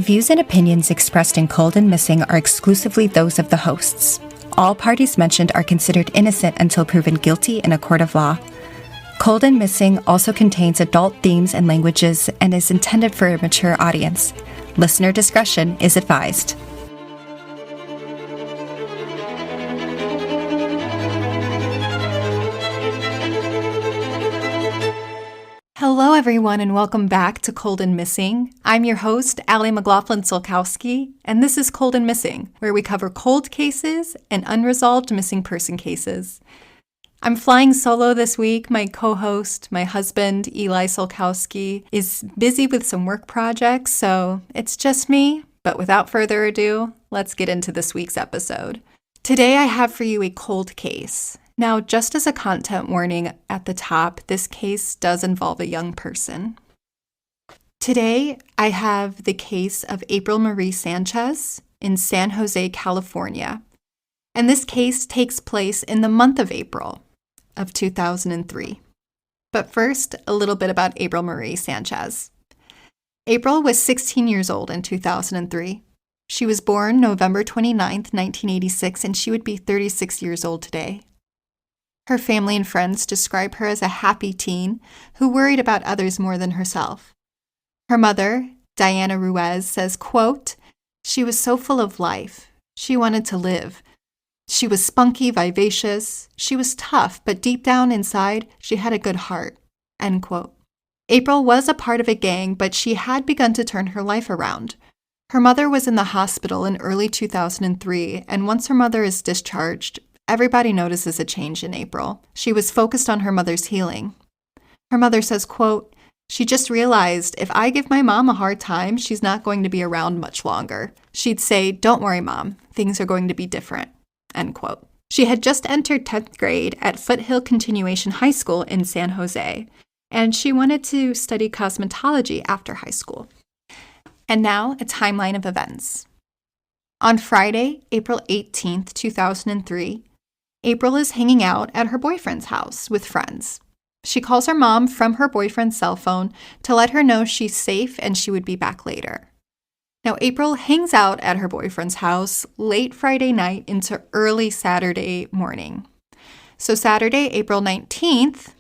views and opinions expressed in Cold and Missing are exclusively those of the hosts. All parties mentioned are considered innocent until proven guilty in a court of law. Cold and Missing also contains adult themes and languages and is intended for a mature audience. Listener discretion is advised. Hello, everyone, and welcome back to Cold and Missing. I'm your host, Allie McLaughlin-Solkowski, and this is Cold and Missing, where we cover cold cases and unresolved missing person cases. I'm flying solo this week. My co-host, my husband, Eli Solkowski, is busy with some work projects, so it's just me. But without further ado, let's get into this week's episode. Today I have for you a cold case. Now, just as a content warning at the top, this case does involve a young person. Today, I have the case of April Marie Sanchez in San Jose, California. And this case takes place in the month of April of 2003. But first, a little bit about April Marie Sanchez. April was 16 years old in 2003. She was born November 29th, 1986, and she would be 36 years old today. Her family and friends describe her as a happy teen who worried about others more than herself. Her mother, Diana Ruiz, says, quote, "She was so full of life. She wanted to live. She was spunky, vivacious. She was tough, but deep down inside, she had a good heart." End quote. April was a part of a gang, but she had begun to turn her life around. Her mother was in the hospital in early 2003, and once her mother is discharged, everybody notices a change in April. She was focused on her mother's healing. Her mother says, quote, "She just realized if I give my mom a hard time, she's not going to be around much longer. She'd say, 'Don't worry, Mom, things are going to be different.'" End quote. She had just entered 10th grade at Foothill Continuation High School in San Jose, and she wanted to study cosmetology after high school. And now, a timeline of events. On Friday, April 18th, 2003, April is hanging out at her boyfriend's house with friends. She calls her mom from her boyfriend's cell phone to let her know she's safe and she would be back later. Now, April hangs out at her boyfriend's house late Friday night into early Saturday morning. So Saturday, April 19th,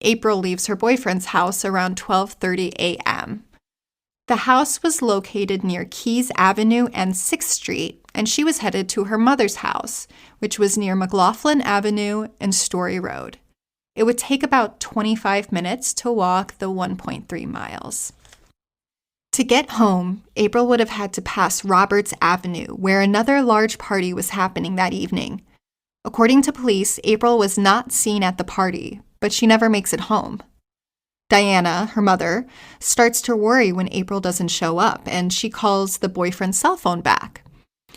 April leaves her boyfriend's house around 12:30 a.m. The house was located near Keys Avenue and 6th Street, and she was headed to her mother's house, which was near McLaughlin Avenue and Story Road. It would take about 25 minutes to walk the 1.3 miles. To get home, April would have had to pass Roberts Avenue, where another large party was happening that evening. According to police, April was not seen at the party, but she never makes it home. Diana, her mother, starts to worry when April doesn't show up, and she calls the boyfriend's cell phone back.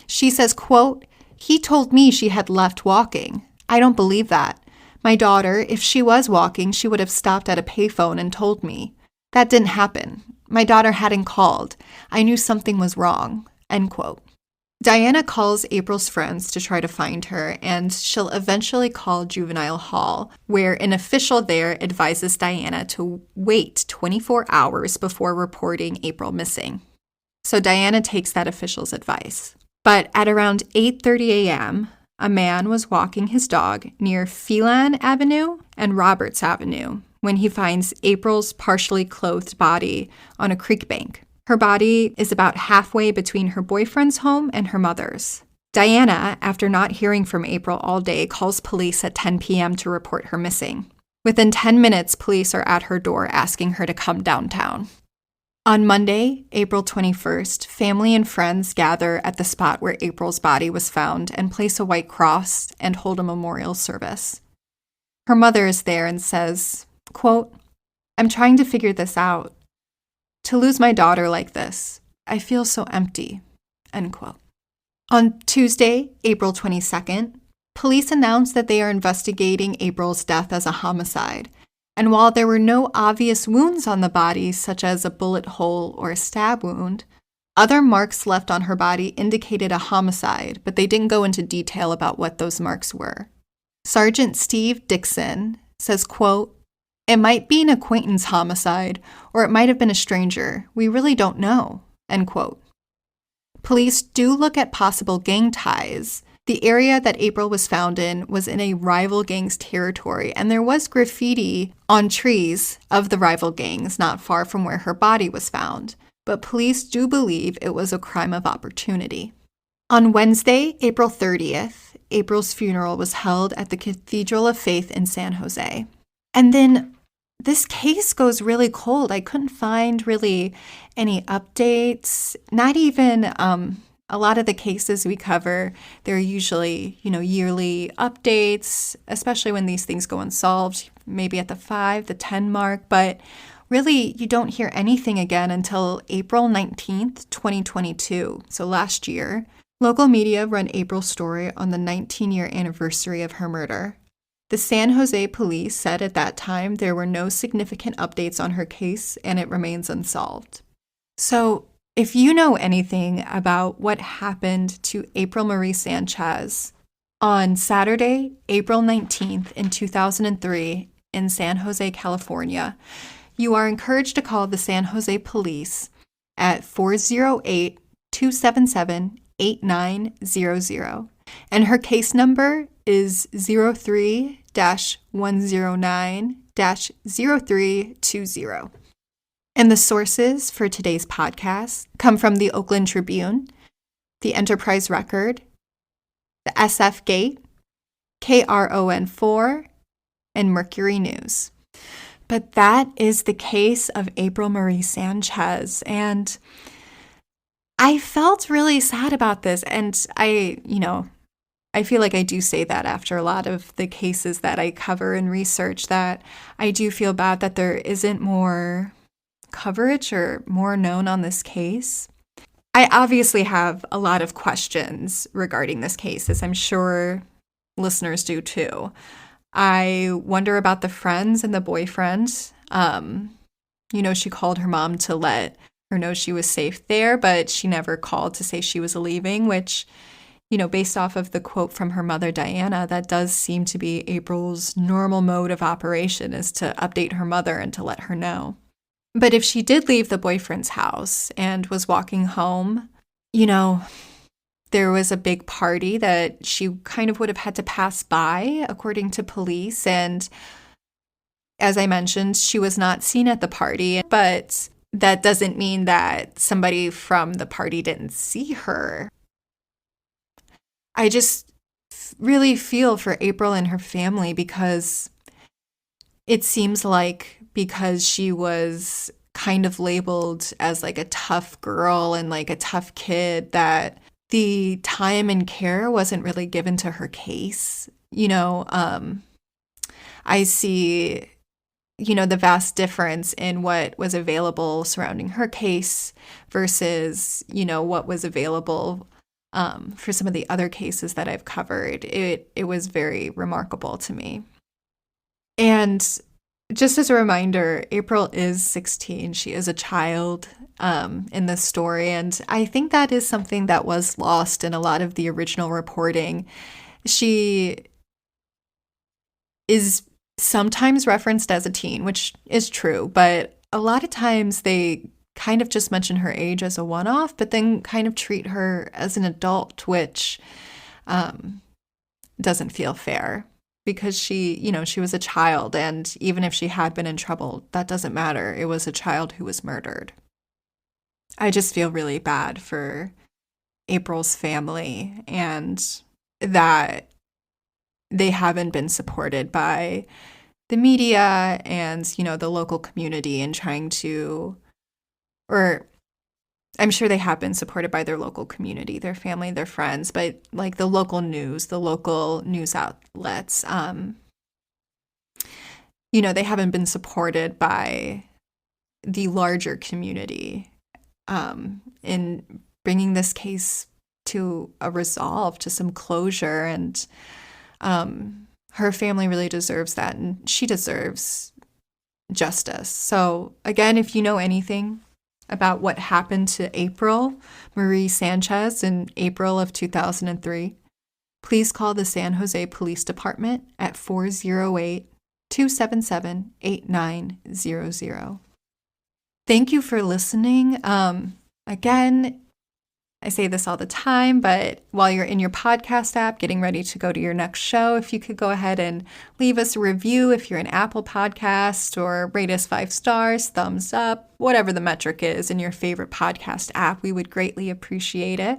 She says, quote, "He told me she had left walking. I don't believe that. My daughter, if she was walking, she would have stopped at a payphone and told me. That didn't happen. My daughter hadn't called. I knew something was wrong." End quote. Diana calls April's friends to try to find her, and she'll eventually call Juvenile Hall, where an official there advises Diana to wait 24 hours before reporting April missing. So Diana takes that official's advice. But at around 8:30 a.m., a man was walking his dog near Phelan Avenue and Roberts Avenue when he finds April's partially clothed body on a creek bank. Her body is about halfway between her boyfriend's home and her mother's. Diana, after not hearing from April all day, calls police at 10 p.m. to report her missing. Within 10 minutes, police are at her door asking her to come downtown. On Monday, April 21st, family and friends gather at the spot where April's body was found and place a white cross and hold a memorial service. Her mother is there and says, quote, "I'm trying to figure this out. To lose my daughter like this, I feel so empty." End quote. On Tuesday, April 22nd, police announced that they are investigating April's death as a homicide. And while there were no obvious wounds on the body, such as a bullet hole or a stab wound, other marks left on her body indicated a homicide, but they didn't go into detail about what those marks were. Sergeant Steve Dixon says, quote, "It might be an acquaintance homicide, or it might have been a stranger. We really don't know," end quote. Police do look at possible gang ties. The area that April was found in was in a rival gang's territory, and there was graffiti on trees of the rival gangs not far from where her body was found. But police do believe it was a crime of opportunity. On Wednesday, April 30th, April's funeral was held at the Cathedral of Faith in San Jose. And then this case goes really cold. I couldn't find really any updates, not even a lot of the cases we cover. They're usually, yearly updates, especially when these things go unsolved, maybe at the 5, the 10 mark. But really, you don't hear anything again until April 19th, 2022, so last year. Local media run April's story on the 19-year anniversary of her murder. The San Jose police said at that time there were no significant updates on her case and it remains unsolved. So, if you know anything about what happened to April Marie Sanchez on Saturday, April 19th in 2003 in San Jose, California, you are encouraged to call the San Jose police at 408-277-8900. And her case number is 03-109-0320. And the sources for today's podcast come from the Oakland Tribune, the Enterprise Record, the SF Gate, KRON4, and Mercury News. But that is the case of April Marie Sanchez. And I felt really sad about this. And I feel like I do say that after a lot of the cases that I cover and research, that I do feel bad that there isn't more coverage or more known on this case. I obviously have a lot of questions regarding this case, as I'm sure listeners do too. I wonder about the friends and the boyfriend. She called her mom to let her know she was safe there, but she never called to say she was leaving, which, based off of the quote from her mother, Diana, that does seem to be April's normal mode of operation, is to update her mother and to let her know. But if she did leave the boyfriend's house and was walking home, there was a big party that she kind of would have had to pass by, according to police. And as I mentioned, she was not seen at the party, but that doesn't mean that somebody from the party didn't see her. I just really feel for April and her family, because it seems like because she was kind of labeled as like a tough girl and like a tough kid, that the time and care wasn't really given to her case. I see, the vast difference in what was available surrounding her case versus, what was available for some of the other cases that I've covered. It was very remarkable to me. And just as a reminder, April is 16. She is a child in this story. And I think that is something that was lost in a lot of the original reporting. She is sometimes referenced as a teen, which is true. But a lot of times they kind of just mention her age as a one-off, but then kind of treat her as an adult, which doesn't feel fair. Because she was a child, and even if she had been in trouble, that doesn't matter. It was a child who was murdered. I just feel really bad for April's family, and that they haven't been supported by the media and, the local community in trying to, or I'm sure they have been supported by their local community, their family, their friends, but like the local news outlets, they haven't been supported by the larger community in bringing this case to a resolve, to some closure. And her family really deserves that, and she deserves justice. So again, if you know anything about what happened to April Marie Sanchez in April of 2003, please call the San Jose Police Department at 408-277-8900. Thank you for listening. Again, I say this all the time, but while you're in your podcast app getting ready to go to your next show, if you could go ahead and leave us a review if you're an Apple Podcast, or rate us 5 stars, thumbs up, whatever the metric is in your favorite podcast app, we would greatly appreciate it.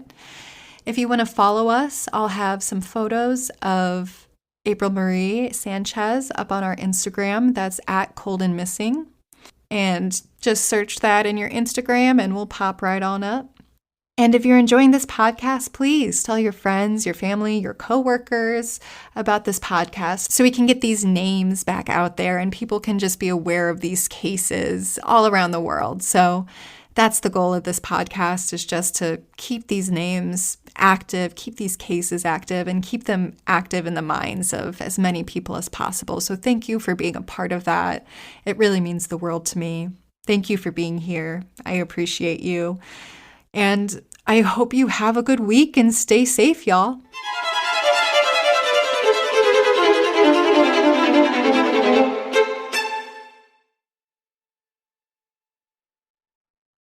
If you want to follow us, I'll have some photos of April Marie Sanchez up on our Instagram. That's at Cold and Missing. And just search that in your Instagram and we'll pop right on up. And if you're enjoying this podcast, please tell your friends, your family, your coworkers about this podcast so we can get these names back out there and people can just be aware of these cases all around the world. So that's the goal of this podcast, is just to keep these names active, keep these cases active, and keep them active in the minds of as many people as possible. So thank you for being a part of that. It really means the world to me. Thank you for being here. I appreciate you. And I hope you have a good week and stay safe, y'all.